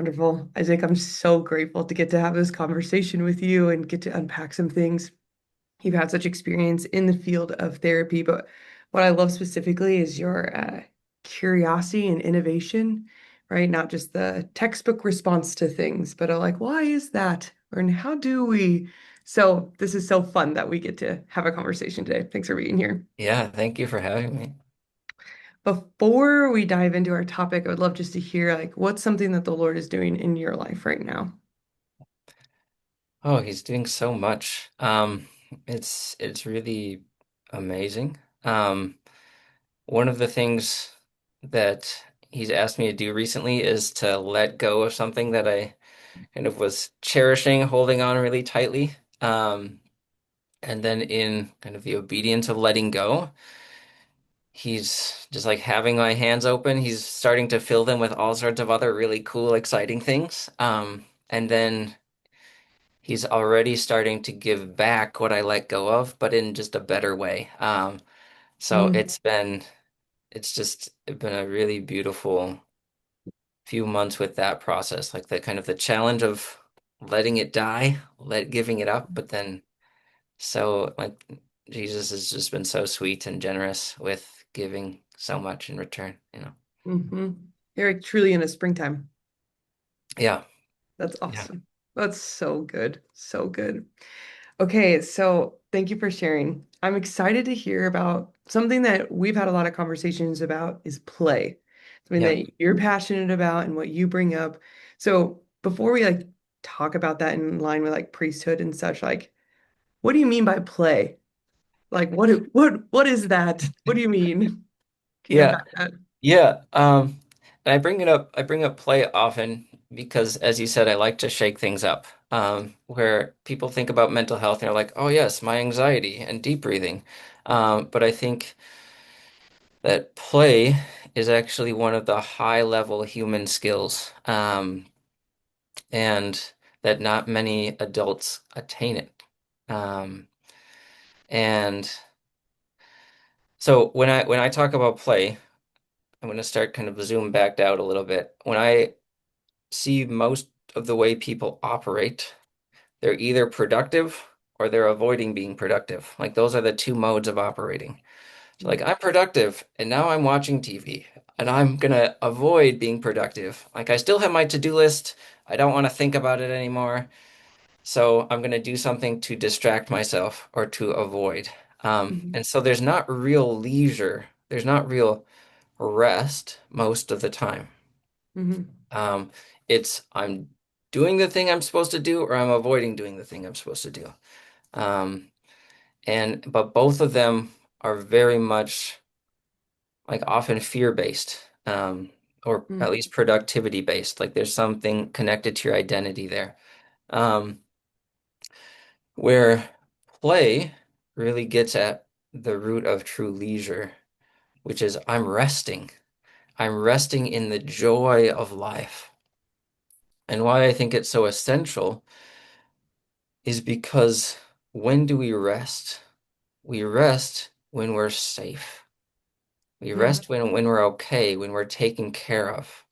Wonderful. Isaac, I'm so grateful to get to have this conversation with you and get to unpack some things. You've had such experience in the field of therapy, but what I love specifically is your curiosity and innovation, right? Not just the textbook response to things, but like, why is that? And how do we? So this is so fun that we get to have a conversation today. Thanks for being here. Yeah, thank you for having me. Before we dive into our topic, I would love just to hear like what's something that the Lord is doing in your life right now. Oh, he's doing so much. It's really amazing. One of the things that he's asked me to do recently is to let go of something that I kind of was cherishing, holding on really tightly. And then in kind of the obedience of letting go, he's just like having my hands open. He's starting to fill them with all sorts of other really cool, exciting things. And then he's already starting to give back what I let go of, but in just a better way. So Mm, it's been a really beautiful few months with that process, like the kind of the challenge of letting it die, giving it up, but then so like Jesus has just been so sweet and generous with giving so much in return. hmm. You're like truly in a springtime. Yeah, That's yeah, awesome. That's so good. So good. Okay, so thank you for sharing. I'm excited to hear about something that we've had a lot of conversations about is play. Something yeah, that you're passionate about and what you bring up. So before we like talk about that in line with like priesthood and such, like what do you mean by play? Like what is that? What do you mean? Can you yeah. unpack that? Yeah, and I bring up play often because, as you said, I like to shake things up. Where people think about mental health and they're like, "Oh yes, my anxiety and deep breathing," but I think that play is actually one of the high level human skills, and that not many adults attain it. Um, and so when I talk about play, I'm going to start kind of zoom back out a little bit. When I see most of the way people operate, they're either productive or they're avoiding being productive. Like those are the two modes of operating. So like I'm productive and now I'm watching TV and I'm gonna avoid being productive. Like I still have my to-do list. I don't want to think about it anymore. So I'm gonna do something to distract myself or to avoid. Mhm, And so there's not real leisure. There's not real rest most of the time. mhm, Um, it's I'm doing the thing I'm supposed to do, or I'm avoiding doing the thing I'm supposed to do. Um, but both of them are very much like often fear-based, or at mhm, least productivity-based. Like there's something connected to your identity there. Um, where play really gets at the root of true leisure, which is I'm resting. I'm resting in the joy of life. And why I think it's so essential is because when do we rest? We rest when we're safe. We mhm, rest when we're okay, when we're taken care of.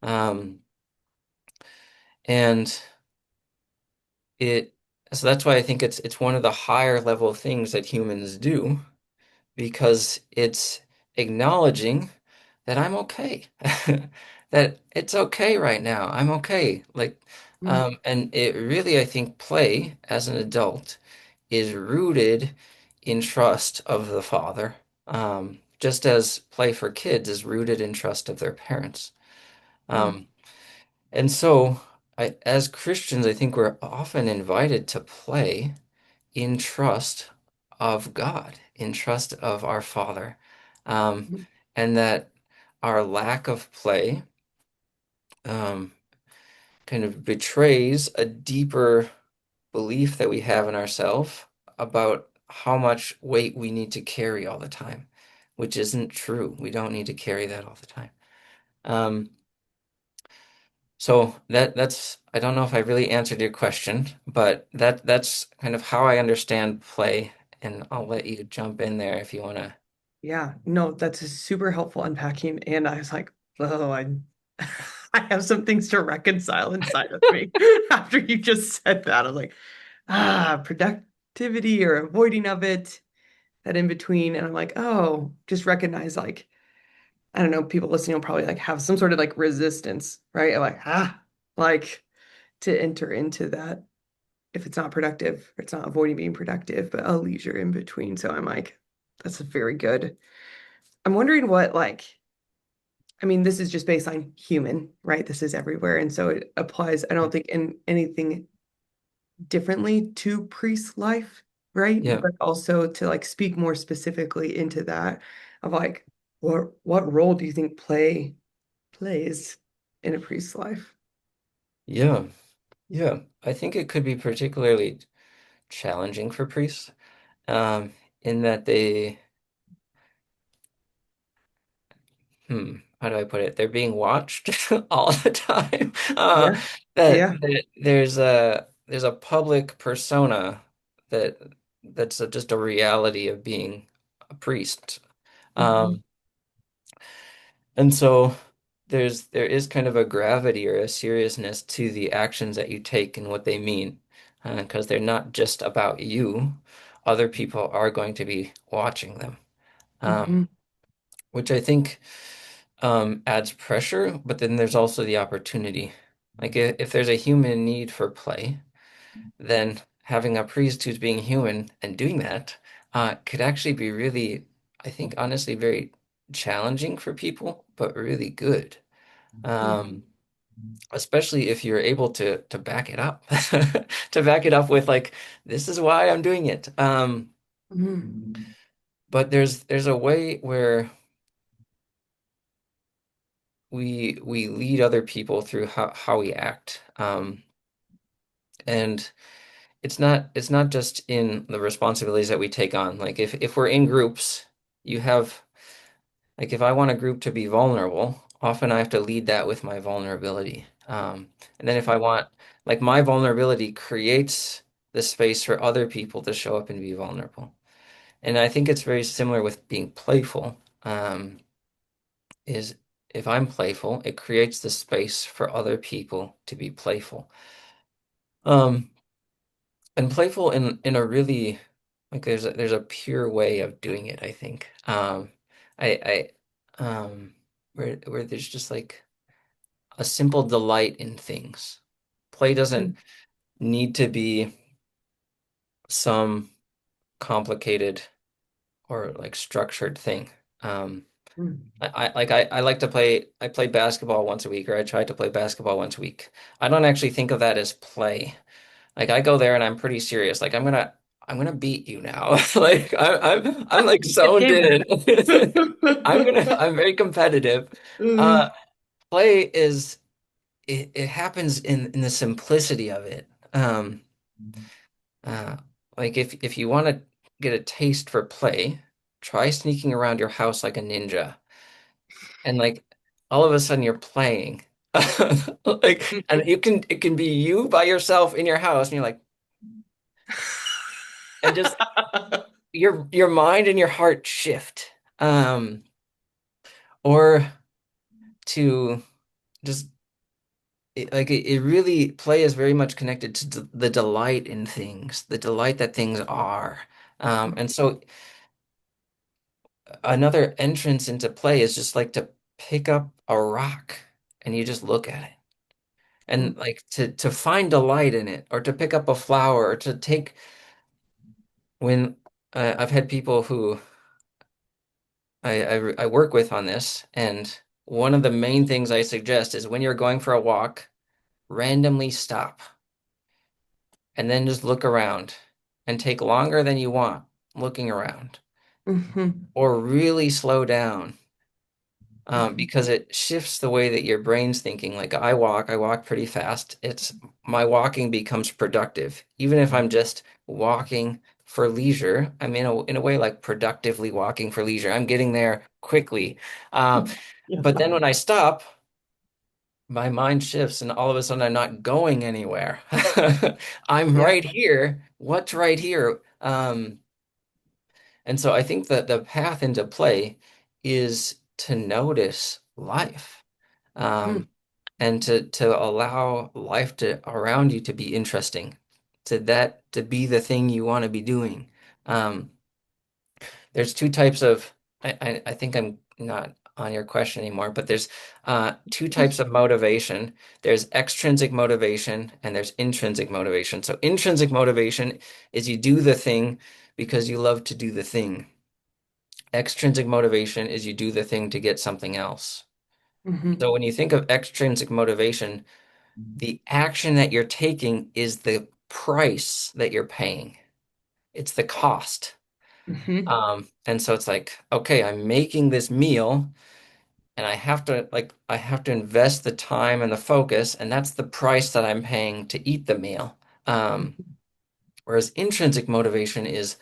Um, and it so that's why I think it's one of the higher level things that humans do because it's acknowledging that I'm okay. That it's okay right now. I'm okay. mhm, And it really, I think, play as an adult is rooted in trust of the father, just as play for kids is rooted in trust of their parents. mhm, Um, and so, as Christians, I think we're often invited to play in trust of God, in trust of our Father, um, mhm, and that our lack of play um, kind of betrays a deeper belief that we have in ourselves about how much weight we need to carry all the time, which isn't true. We don't need to carry that all the time. Um, so that's I don't know if I really answered your question, but that's kind of how I understand play, and I'll let you jump in there if you want to. yeah, no, that's a super helpful unpacking. And I was like, oh, I have some things to reconcile inside of me after you just said that. I was like, productivity or avoiding of it, that in between. And I'm like, oh, just recognize like, I don't know, people listening will probably like have some sort of like resistance, right? Like, like to enter into that if it's not productive, it's not avoiding being productive, but a leisure in between. So I'm like, that's very good. I'm wondering what like, I mean, this is just based on human, right? This is everywhere. And so it applies, I don't think in anything differently to priest life, right? Yeah. But also to like speak more specifically into that of like, what role do you think plays in a priest's life? Yeah. Yeah. I think it could be particularly challenging for priests, in that how do I put it? They're being watched all the time. Yeah. Yeah. There's a public persona that just a reality of being a priest. Hmm. Um, and so there is kind of a gravity or a seriousness to the actions that you take and what they mean, because they're not just about you. Other people are going to be watching them, Hmm. which I think adds pressure, but then there's also the opportunity. Like if there's a human need for play, then having a priest who's being human and doing that could actually be really, I think, honestly, very challenging for people, but really good. Um, Especially if you're able to back it up, to back it up with like, this is why I'm doing it. Hmm. But there's a way where we lead other people through how we act. And it's not just in the responsibilities that we take on. Like if we're in groups, you have like if I want a group to be vulnerable, often I have to lead that with my vulnerability. And then if I want like my vulnerability creates the space for other people to show up and be vulnerable. And I think it's very similar with being playful. Is if I'm playful, it creates the space for other people to be playful. Um, and playful in a really like there's a pure way of doing it, I think. I where there's just like a simple delight in things. Play doesn't need to be some complicated or like structured thing. Um, I like to play. I play basketball once a week, or I try to play basketball once a week. I don't actually think of that as play. Like I go there and I'm pretty serious. Like I'm gonna beat you now. Like I'm like Good zoned game. in. I'm very competitive. Uh, Uh, Play is it happens in the simplicity of it. Uh, like if you want to get a taste for play, try sneaking around your house like a ninja, and like all of a sudden you're playing. Like and it can be you by yourself in your house, and you're like and just your mind and your heart shift. Or to just it really play is very much connected to the delight in things, the delight that things are. And so another entrance into play is just like to pick up a rock and you just look at it. And like to find delight in it, or to pick up a flower, or to take when I've had people who I work with on this, and one of the main things I suggest is when you're going for a walk, randomly stop and then just look around and take longer than you want looking around, Mhm. or really slow down, because it shifts the way that your brain's thinking. Like I walk pretty fast. It's my walking becomes productive, even if I'm just walking for leisure. I'm in a way like productively walking for leisure. I'm getting there quickly. Um, Yeah. but then when I stop, my mind shifts and all of a sudden I'm not going anywhere. I'm Yeah. right here. What's right here? And so I think that the path into play is to notice life. Mhm. Um, and to allow life to around you to be interesting, to be the thing you want to be doing. Um, there's two types of I think I'm not on your question anymore, but there's two types of motivation. There's extrinsic motivation and there's intrinsic motivation. So intrinsic motivation is you do the thing because you love to do the thing. Extrinsic motivation is you do the thing to get something else. Hmm. So when you think of extrinsic motivation, the action that you're taking is the price that you're paying. It's the cost. Hmm. And so it's like, okay, I'm making this meal and I have to invest the time and the focus, and that's the price that I'm paying to eat the meal. Um, Whereas intrinsic motivation is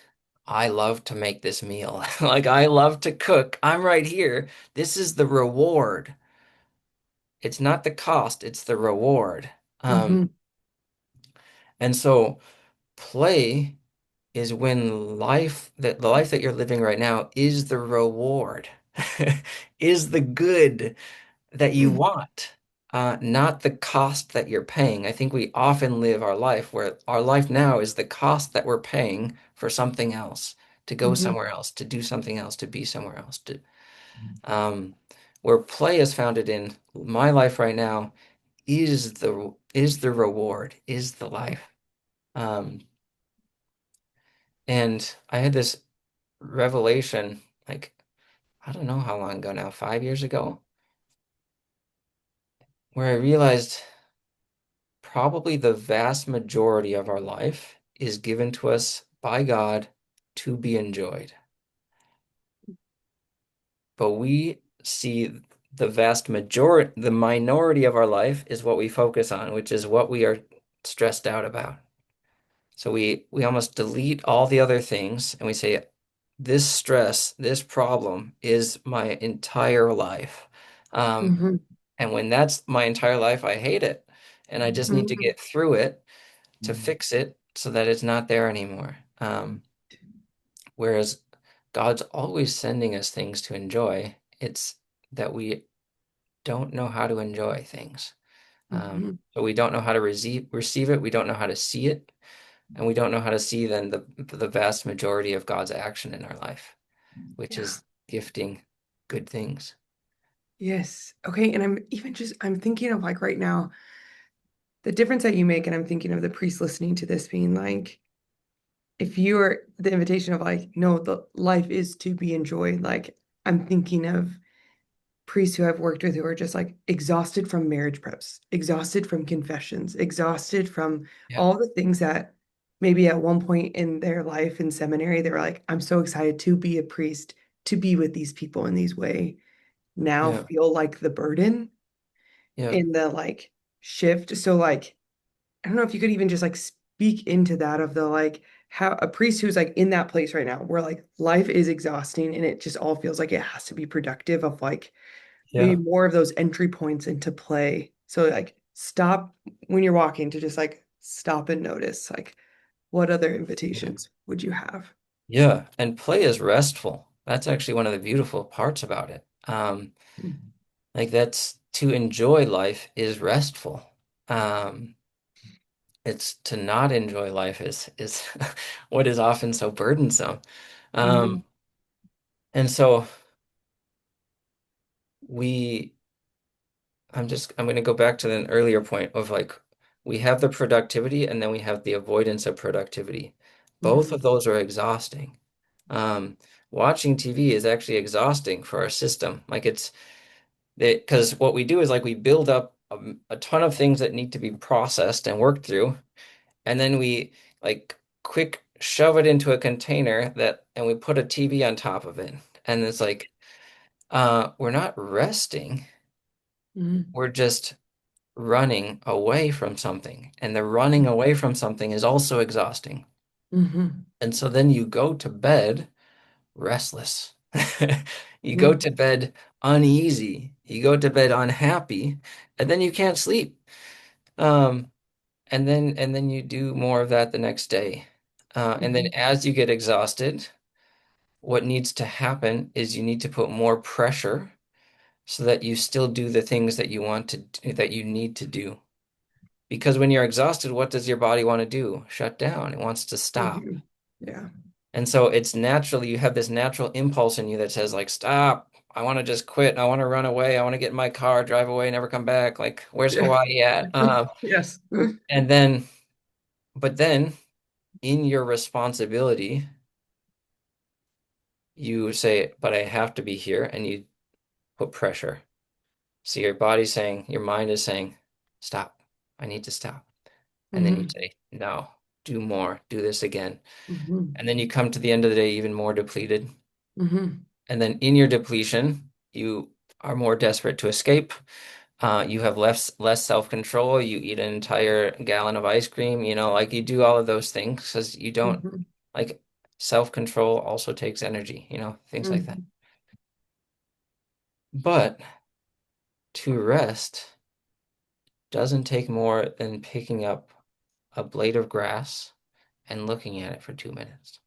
I love to make this meal. Like I love to cook. I'm right here. This is the reward. It's not the cost, it's the reward. Um, Hmm. and so play is when the life that you're living right now is the reward, is the good that you want, not the cost that you're paying. I think we often live our life where our life now is the cost that we're paying for something else, to go Hmm. somewhere else, to do something else, to be somewhere else. Um, where play is founded in my life right now is the reward, is the life. Um, and I had this revelation, like, I don't know how long ago now, 5 years ago, where I realized probably the vast majority of our life is given to us by God to be enjoyed. But we see the minority of our life is what we focus on, which is what we are stressed out about. So we almost delete all the other things and we say, this stress, this problem is my entire life. Um, Hmm. and when that's my entire life, I hate it. And I just need to Hmm. get through it to fix it so that it's not there anymore. Whereas God's always sending us things to enjoy. It's that we don't know how to enjoy things. Hmm. So we don't know how to receive it. We don't know how to see it. And we don't know how to see then the vast majority of God's action in our life, which Yeah. is gifting good things. Yes. Okay. And I'm thinking of like right now, the difference that you make, and I'm thinking of the priest listening to this being like, if you're the invitation of like, no, the life is to be enjoyed. Like, I'm thinking of priests who I've worked with who are just like exhausted from marriage preps, exhausted from confessions, exhausted from Yeah. all the things that maybe at one point in their life in seminary, they were like, I'm so excited to be a priest, to be with these people in these way. Now Yeah. feel like the burden Yeah. in the like shift. So like, I don't know if you could even just like speak into that of the like how a priest who's like in that place right now where like life is exhausting and it just all feels like it has to be productive of like maybe Yeah. more of those entry points into play. So like stop when you're walking to just like stop and notice like what other Yeah. invitations would you have? Yeah. And play is restful. That's actually one of the beautiful parts about it. Like that's to enjoy life is restful. Um, it's to not enjoy life is what is often so burdensome. Mm-hmm. Um, and so we I'm going to go back to an earlier point of like we have the productivity and then we have the avoidance of productivity. Both Mm-hmm. of those are exhausting. Um, Watching TV is actually exhausting for our system. Like it's because what we do is like we build up a ton of things that need to be processed and worked through, and then we like quick shove it into a container that and we put a TV on top of it. And it's like we're not resting. Mm-hmm. We're just running away from something. And the running away from something is also exhausting. Mm-hmm. And so then you go to bed restless. You go Mm-hmm. to bed uneasy. You go to bed unhappy, and then you can't sleep. Um, and then you do more of that the next day. And then Mm-hmm. as you get exhausted, what needs to happen is you need to put more pressure so that you still do the things that you want to do, that you need to do. Because when you're exhausted, what does your body want to do? Shut down. It wants to stop. Hmm. Yeah. And so it's naturally, you have this natural impulse in you that says, like, stop. I want to just quit. I want to run away. I want to get in my car, drive away, never come back. Like, where's Yeah. Hawaii at? Yes. And then, but then in your responsibility, you say, but I have to be here. And you put pressure. So your body's saying, your mind is saying, stop. I need to stop. And then you Hmm. say, no, do more, do this again. Hmm. And then you come to the end of the day even more depleted. Hmm. And then in your depletion, you are more desperate to escape. You have less self-control. You eat an entire gallon of ice cream, like you do all of those things because you don't Hmm. like self-control also takes energy, things like that. Hmm. But to rest doesn't take more than picking up a blade of grass and looking at it for 2 minutes.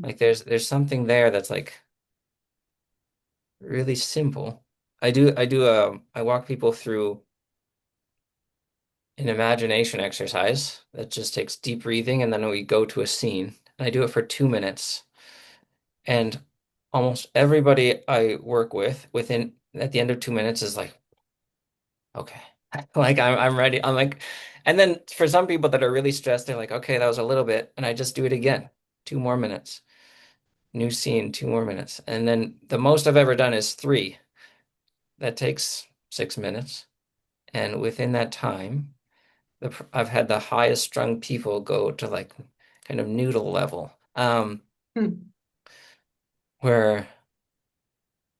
Like there's something there that's like really simple. I walk people through an imagination exercise that just takes deep breathing and then we go to a scene. And I do it for 2 minutes. And almost everybody I work with within at the end of 2 minutes is like, okay. Like I'm ready. I'm like, and then for some people that are really stressed, they're like, okay, that was a little bit. And I just do it again. 2 more minutes. New scene, 2 more minutes. And then the most I've ever done is three. That takes 6 minutes. And within that time, I've had the highest strung people go to like kind of noodle level, where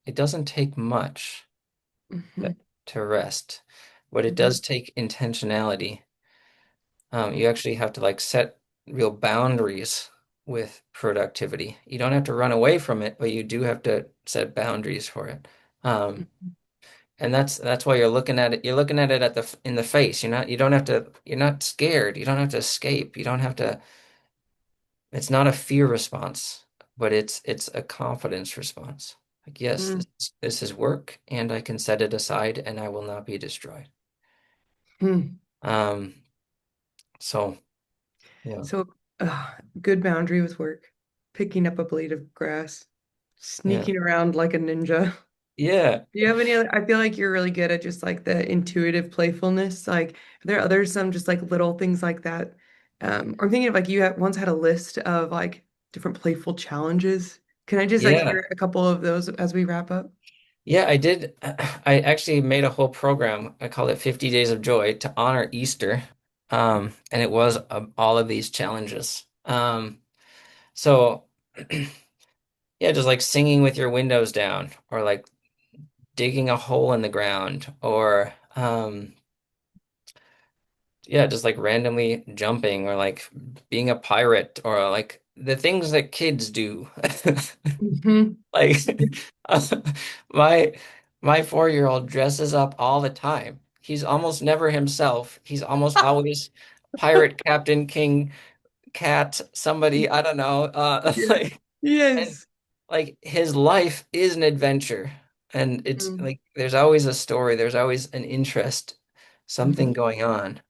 it doesn't take much to, Hmm. to rest, but it Hmm. does take intentionality. You actually have to like set real boundaries with productivity. You don't have to run away from it, but you do have to set boundaries for it. Um, and that's why you're looking at it. You're looking at it in the face. You don't have to. You're not scared. You don't have to escape. You don't have to. It's not a fear response, but it's a confidence response. Like, yes, this is work, and I can set it aside, and I will not be destroyed. Hmm. Um, so yeah, So, good boundary with work, picking up a blade of grass, yeah, sneaking around like a ninja. yeah, Do you have any other? I feel like you're really good at just like the intuitive playfulness. Like, are there others, some just like little things like that? I'm thinking of like you had once had a list of like different playful challenges. Can I just like yeah, hear a couple of those as we wrap up? yeah. I did. I actually made a whole program. I called it 50 Days of Joy to honor Easter. And it was all of these challenges. So yeah, just like singing with your windows down, or like digging a hole in the ground, or yeah, just like randomly jumping, or like being a pirate, or like the things that kids do. Hmm. Like my my 4-year-old dresses up all the time. He's almost never himself. He's almost always pirate, captain, king, cat, somebody, I don't know. Yes. Like, and Yes. like his life is an adventure. And it's Mm-hmm. like there's always a story, there's always an interest, something going on.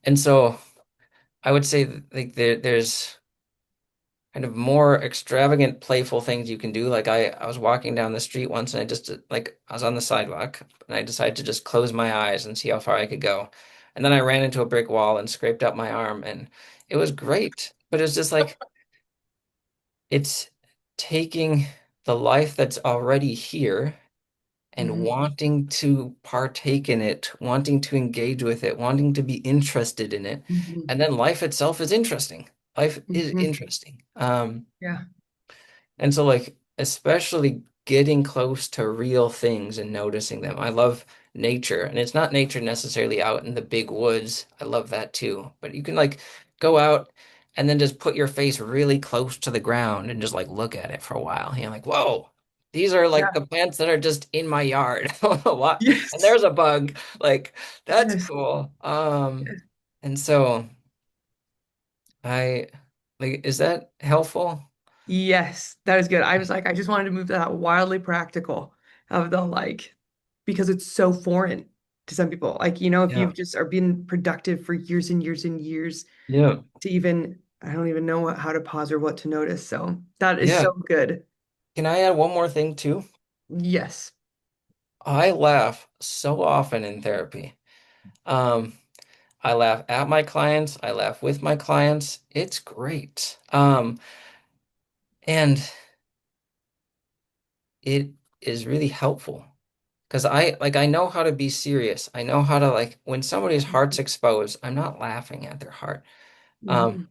And so I would say that, like there's kind of more extravagant, playful things you can do. Like I was walking down the street once and I just like I was on the sidewalk and I decided to just close my eyes and see how far I could go. And then I ran into a brick wall and scraped up my arm and it was great. But it's just like it's taking the life that's already here and Hmm. wanting to partake in it, wanting to engage with it, wanting to be interested in it. Hmm. And then life itself is interesting. Life is Hmm. interesting. Yeah. And so like especially getting close to real things and noticing them. I love nature, and it's not nature necessarily out in the big woods. I love that too. But you can like go out and then just put your face really close to the ground and just like look at it for a while. And you're like, whoa, these are like Yeah. the plants that are just in my yard. What? And Yes. there's a bug. Like that's Yes. cool. Yes. And so I like, is that helpful? Yes, that is good. I was like, I just wanted to move to that wildly practical of the like, because it's so foreign to some people. Like, if Yeah. you've just are being productive for years and years and years Yeah. to even, I don't even know how to pause or what to notice. So that is Yeah. so good. Can I add one more thing too? Yes. I laugh so often in therapy. Um, I laugh at my clients, I laugh with my clients. It's great. And it is really helpful because I know how to be serious. I know how to like when somebody's heart's exposed, I'm not laughing at their heart. Um, Mhm.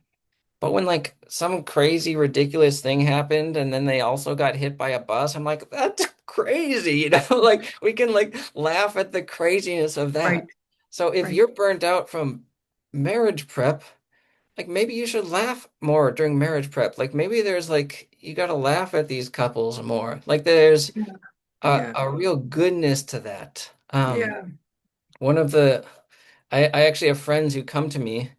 but when like some crazy ridiculous thing happened and then they also got hit by a bus, I'm like, that's crazy, Like we can like laugh at the craziness of Right. that. So if Right. you're burnt out from marriage prep, like maybe you should laugh more during marriage prep. Like maybe there's like you got to laugh at these couples more. Like there's Yeah. a, Yeah. a real goodness to that. Yeah. One of the I actually have friends who come to me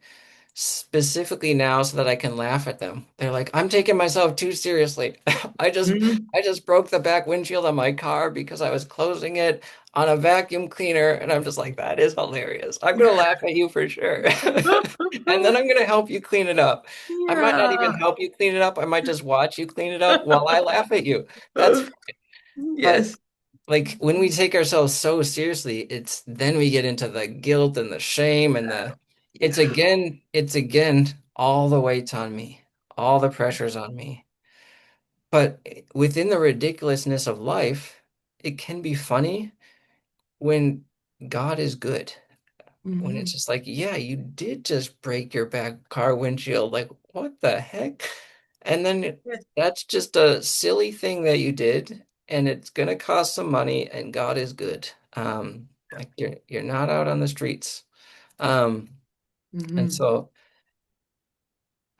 specifically now so that I can laugh at them. They're like, I'm taking myself too seriously. I just Mhm. I just broke the back windshield on my car because I was closing it on a vacuum cleaner, and I'm just like, that is hilarious. I'm gonna laugh at you for sure. And then I'm gonna help you clean it up. I might not even Yeah. help you clean it up. I might just watch you clean it up while I laugh at you. That's but Yes. like when we take ourselves so seriously, it's then we get into the guilt and the shame and the Yeah. it's again all the weight's on me. All the pressure's on me. But within the ridiculousness of life, it can be funny when God is good. When it's Mhm. just like, yeah, you did just break your back car windshield. Like, what the heck? And then Yes. that's just a silly thing that you did, and it's gonna cost some money, and God is good. Like you're not out on the streets. Um, and Mhm. so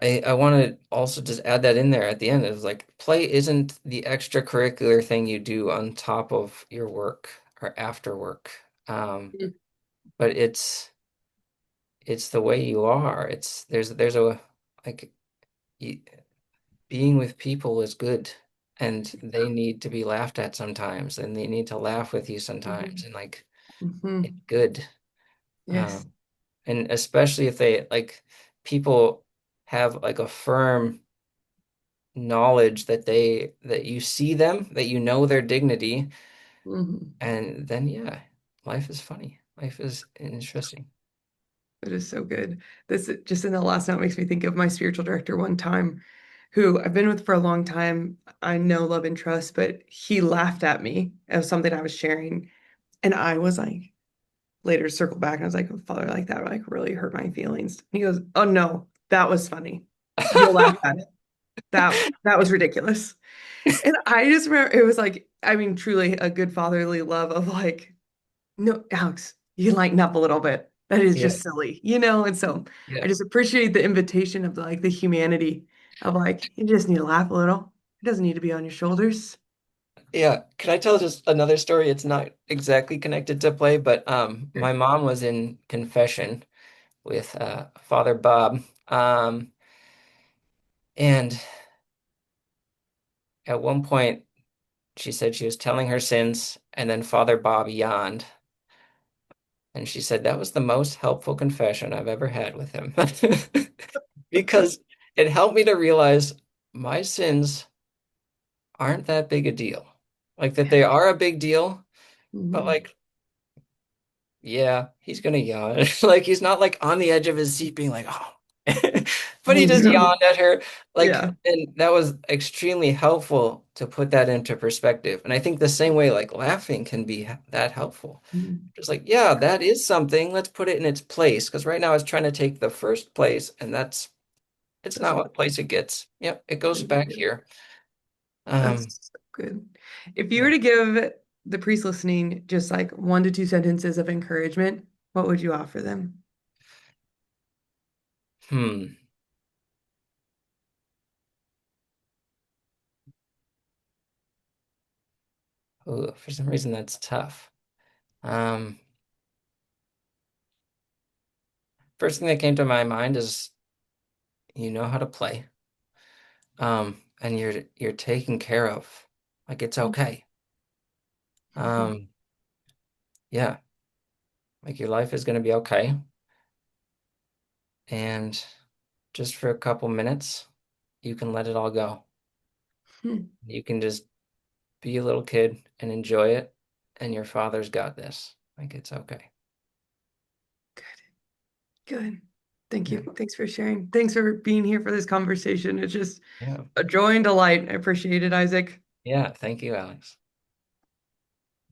I want to also just add that in there at the end. Is like play isn't the extracurricular thing you do on top of your work or after work. But it's the way you are. It's there's a like y- being with people is good, and they need to be laughed at sometimes, and they need to laugh with you sometimes, Mhm. and like it's Mhm. good. Yes. Um, and especially if they like people have like a firm knowledge that you see them, that you know their dignity, Mhm. and then yeah, life is funny. Life is interesting. It is so good. This just in the last note makes me think of my spiritual director one time, who I've been with for a long time. I know, love, and trust, but he laughed at me of something I was sharing. And I was like, later circled back and I was like, Father, like that like really hurt my feelings. And he goes, oh no, that was funny. You'll laugh at it. That was ridiculous. And I just remember it was like, I mean, truly a good fatherly love of like, no, Alex, you can lighten up a little bit. That is Yeah, just silly, And so I yeah. just appreciate the invitation of like the humanity of like, you just need to laugh a little. It doesn't need to be on your shoulders. Yeah, can I tell just another story? It's not exactly connected to play, but Sure. my mom was in confession with Father Bob. And at one point she said she was telling her sins, and then Father Bob yawned, and she said that was the most helpful confession I've ever had with him. Because it helped me to realize my sins aren't that big a deal. Like that they are a big deal, but Mhm. like yeah, he's gonna yawn. Like he's not like on the edge of his seat being like, oh. But he Oh just no. yawned at her. Like, Yeah. and that was extremely helpful to put that into perspective. And I think the same way like laughing can be that helpful. Mhm. Just like, yeah, that is something. Let's put it in its place. Because right now it's trying to take the first place, and it's not Doesn't what place it gets. Yep, it goes really back good. here. Um, That's so good. If you were yeah. to give the priest listening just like 1 to 2 sentences of encouragement, what would you offer them? Hmm. Ooh, for some reason that's tough. Um, First thing that came to my mind is you know how to play. and you're taken care of. Like it's okay. Um, yeah, like your life is going to be okay. And just for a couple minutes, you can let it all go. You can just be a little kid and enjoy it, and your father's got this. Like it's okay. Good. Thank Yeah. you. Thanks for sharing. Thanks for being here for this conversation. It's just Yeah. a joy and delight. I appreciate it, Isaac. Yeah. Thank you, Alex.